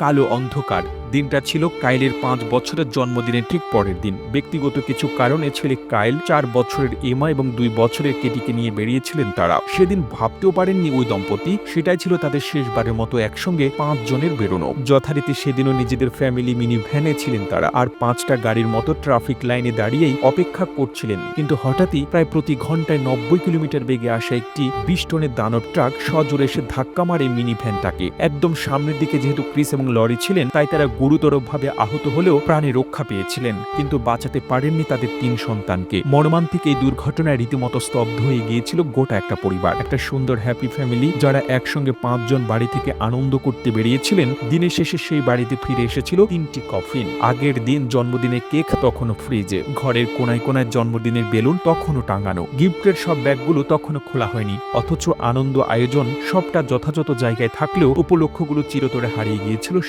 কালো অন্ধকার। দিনটা ছিল কাইলের ৫ বছরের জন্মদিনের ঠিক পরের দিন। ব্যক্তিগত কিছু কারণে ছেলে কাইল, ৪ বছরের এমা এবং ২ বছরের কেটিকে নিয়ে বেরিয়েছিলেন তারা। সেদিন ভাবতেও পারেননি ওই দম্পতি সেটাই ছিল তাদের শেষবারের মতো একসঙ্গে ৫ জনের বেরোনো। যথারীতি সেদিনও নিজেদের ফ্যামিলি মিনি ভ্যানে ছিলেন তারা, আর ৫টা গাড়ির মতো ট্রাফিক লাইনে দাঁড়িয়েই অপেক্ষা করছিলেন। কিন্তু হঠাৎই প্রায় প্রতি ঘন্টায় ৯০ কিলোমিটার বেগে আসা একটি ২০ টনের দানব ট্রাক সজোরে এসে ধাক্কা মারে মিনি ভ্যানটাকে। একদম সামনের দিকে যেহেতু ক্রিস এবং লরি ছিলেন, তাই তারা গুরুতরভাবে আহত হলেও প্রাণে রক্ষা পেয়েছিলেন, কিন্তু বাঁচাতে পারেননি তাদের ৩ সন্তানকে। মর্মান্তিক এই দুর্ঘটনায় রীতিমতো স্তব্ধ হয়ে গিয়েছিল গোটা একটা পরিবার। একটা সুন্দর হ্যাপি ফ্যামিলি যারা একসঙ্গে ৫ জন বাড়ি থেকে আনন্দ করতে বেরিয়েছিলেন, দিনের শেষে সেই বাড়িতে ফিরে এসেছিল ৩টি কফিন। আগের দিন জন্মদিনের কেক তখনও ফ্রিজে, ঘরের কোনায় কোনায় জন্মদিনের বেলুন তখনও টাঙানো, গিফটের সব ব্যাগগুলো তখনও খোলা হয়নি। অথচ আনন্দ আয়োজন সবটা যথাযথ জায়গায় থাকলেও উপলক্ষগুলো চিরতরে হারিয়ে গিয়েছিল